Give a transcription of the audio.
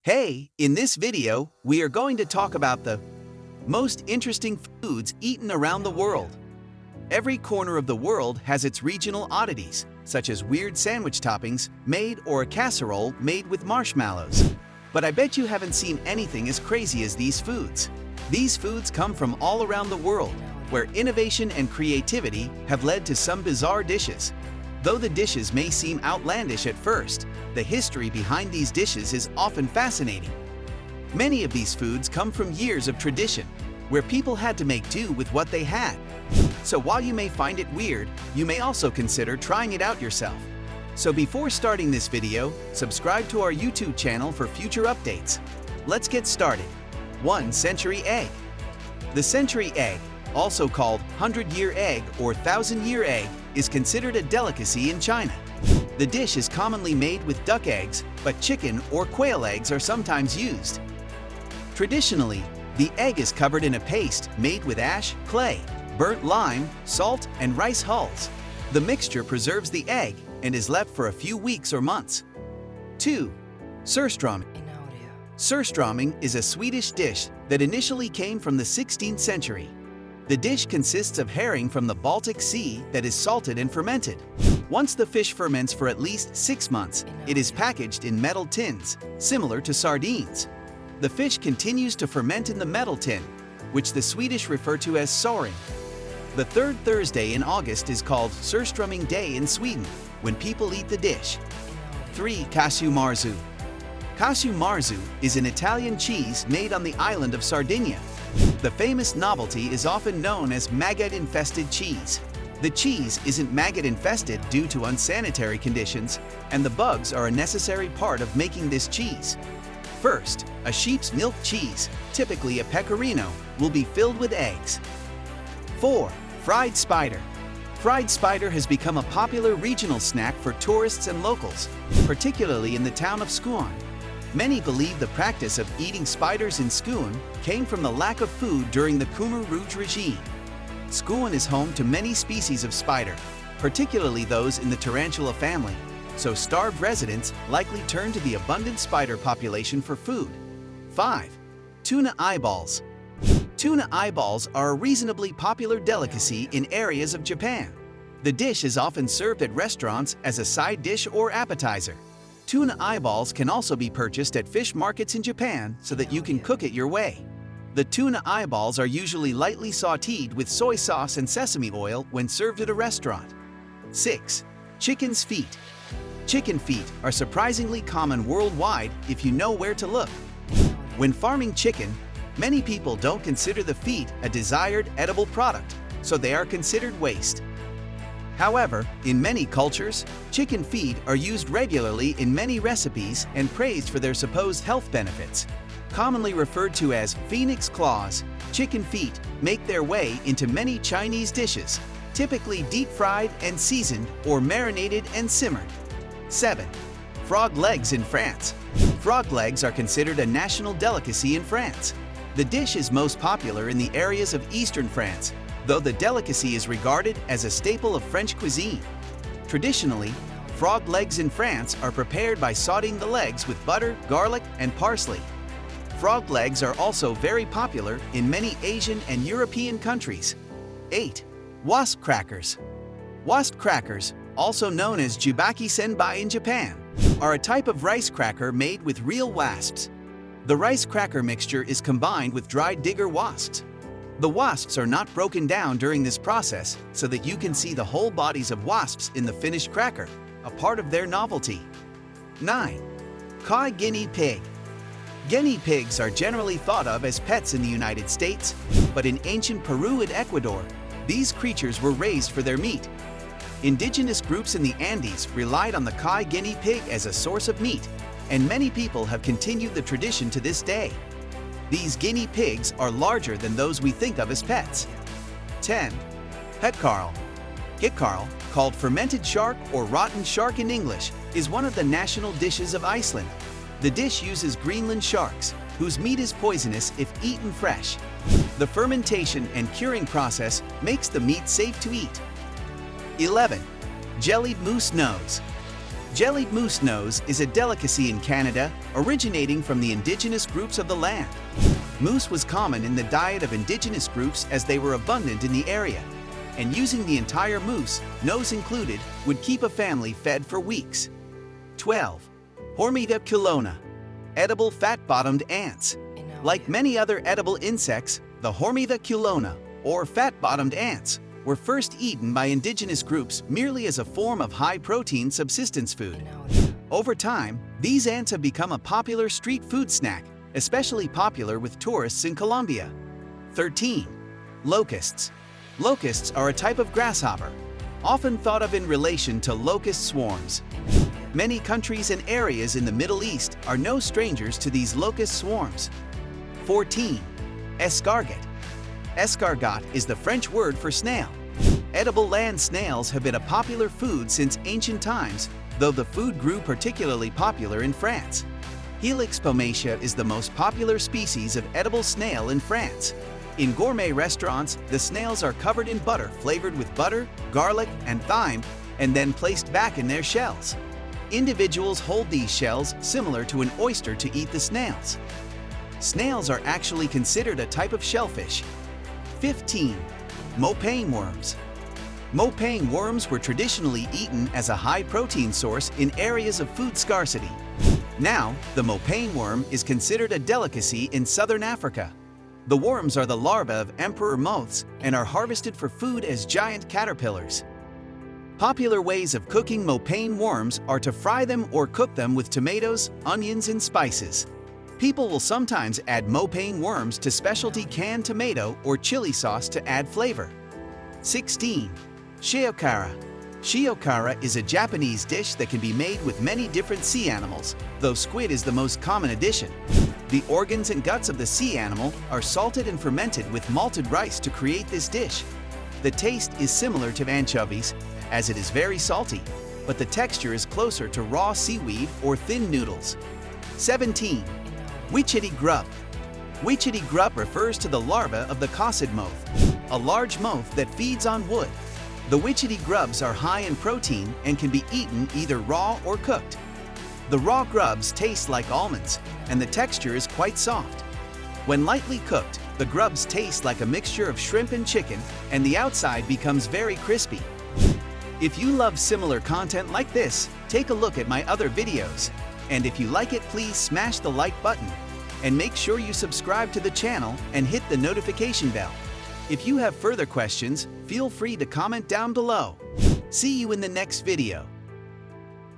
Hey, in this video, we are going to talk about the most interesting foods eaten around the world. Every corner of the world has its regional oddities, such as weird sandwich toppings made or a casserole made with marshmallows. But I bet you haven't seen anything as crazy as these foods. These foods come from all around the world, where innovation and creativity have led to some bizarre dishes. Though the dishes may seem outlandish at first, the history behind these dishes is often fascinating. Many of these foods come from years of tradition, where people had to make do with what they had. So while you may find it weird, you may also consider trying it out yourself. So before starting this video, subscribe to our YouTube channel for future updates. Let's get started. 1. Century egg. The century egg, also called 100-year egg or 1000-year egg, is considered a delicacy in China. The dish is commonly made with duck eggs, but chicken or quail eggs are sometimes used. Traditionally, the egg is covered in a paste made with ash, clay, burnt lime, salt, and rice hulls. The mixture preserves the egg and is left for a few weeks or months. 2. Surströmming. Surströmming is a Swedish dish that initially came from the 16th century. The dish consists of herring from the Baltic Sea that is salted and fermented. Once the fish ferments for at least 6 months, it is packaged in metal tins, similar to sardines. The fish continues to ferment in the metal tin, which the Swedish refer to as soring. The third Thursday in August is called Surströmming Day in Sweden, when people eat the dish. 3. CASU MARZU. CASU MARZU is an Italian cheese made on the island of Sardinia. The famous novelty is often known as maggot-infested cheese. The cheese isn't maggot-infested due to unsanitary conditions, and the bugs are a necessary part of making this cheese. First, a sheep's milk cheese, typically a pecorino, will be filled with eggs. 4. Fried spider. Fried spider has become a popular regional snack for tourists and locals, particularly in the town of Skåne. Many believe the practice of eating spiders in Skåne came from the lack of food during the Khmer Rouge regime. Skåne is home to many species of spider, particularly those in the tarantula family, so starved residents likely turn to the abundant spider population for food. 5. Tuna eyeballs. Tuna eyeballs are a reasonably popular delicacy in areas of Japan. The dish is often served at restaurants as a side dish or appetizer. Tuna eyeballs can also be purchased at fish markets in Japan so that you can cook it your way. The tuna eyeballs are usually lightly sautéed with soy sauce and sesame oil when served at a restaurant. 6. Chicken's feet. Chicken feet are surprisingly common worldwide if you know where to look. When farming chicken, many people don't consider the feet a desired edible product, so they are considered waste. However, in many cultures, chicken feet are used regularly in many recipes and praised for their supposed health benefits. Commonly referred to as phoenix claws, chicken feet make their way into many Chinese dishes, typically deep-fried and seasoned or marinated and simmered. 7. Frog legs in France. Frog legs are considered a national delicacy in France. The dish is most popular in the areas of eastern France, though the delicacy is regarded as a staple of French cuisine. Traditionally, frog legs in France are prepared by sautéing the legs with butter, garlic, and parsley. Frog legs are also very popular in many Asian and European countries. 8. Wasp crackers. Wasp crackers, also known as jubaki senbai in Japan, are a type of rice cracker made with real wasps. The rice cracker mixture is combined with dried digger wasps. The wasps are not broken down during this process so that you can see the whole bodies of wasps in the finished cracker, a part of their novelty. 9. Coy guinea pig. Guinea pigs are generally thought of as pets in the United States, but in ancient Peru and Ecuador, these creatures were raised for their meat. Indigenous groups in the Andes relied on the coy guinea pig as a source of meat, and many people have continued the tradition to this day. These guinea pigs are larger than those we think of as pets. 10. Hetkarl. Hetkarl, called fermented shark or rotten shark in English, is one of the national dishes of Iceland. The dish uses Greenland sharks, whose meat is poisonous if eaten fresh. The fermentation and curing process makes the meat safe to eat. 11. Jellied moose nose. Jellied moose nose is a delicacy in Canada, originating from the indigenous groups of the land. Moose was common in the diet of indigenous groups as they were abundant in the area, and using the entire moose, nose included, would keep a family fed for weeks. 12. HORMIGA culona, edible fat-bottomed ants. Like many other edible insects, the HORMIGA culona, or fat-bottomed ants, were first eaten by indigenous groups merely as a form of high-protein subsistence food. Over time, these ants have become a popular street food snack, especially popular with tourists in Colombia. 13. Locusts. Locusts are a type of grasshopper, often thought of in relation to locust swarms. Many countries and areas in the Middle East are no strangers to these locust swarms. 14. Escargot. Escargot is the French word for snail. Edible land snails have been a popular food since ancient times, though the food grew particularly popular in France. Helix pomatia is the most popular species of edible snail in France. In gourmet restaurants, the snails are covered in butter flavored with butter, garlic, and thyme, and then placed back in their shells. Individuals hold these shells similar to an oyster to eat the snails. Snails are actually considered a type of shellfish. 15. MOPANE worms. MOPANE worms were traditionally eaten as a high-protein source in areas of food scarcity. Now, the MOPANE worm is considered a delicacy in southern Africa. The worms are the larvae of emperor moths and are harvested for food as giant caterpillars. Popular ways of cooking MOPANE worms are to fry them or cook them with tomatoes, onions, and spices. People will sometimes add MOPANE worms to specialty canned tomato or chili sauce to add flavor. 16. SHIOKARA. SHIOKARA is a Japanese dish that can be made with many different sea animals, though squid is the most common addition. The organs and guts of the sea animal are salted and fermented with malted rice to create this dish. The taste is similar to anchovies, as it is very salty, but the texture is closer to raw seaweed or thin noodles. 17. WITCHETTY GRUB. WITCHETTY GRUB refers to the larva of the cossid moth, a large moth that feeds on wood. The WITCHETTY grubs are high in protein and can be eaten either raw or cooked. The raw grubs taste like almonds, and the texture is quite soft. When lightly cooked, the grubs taste like a mixture of shrimp and chicken, and the outside becomes very crispy. If you love similar content like this, take a look at my other videos. And if you like it, please smash the like button. And make sure you subscribe to the channel and hit the notification bell. If you have further questions, feel free to comment down below. See you in the next video.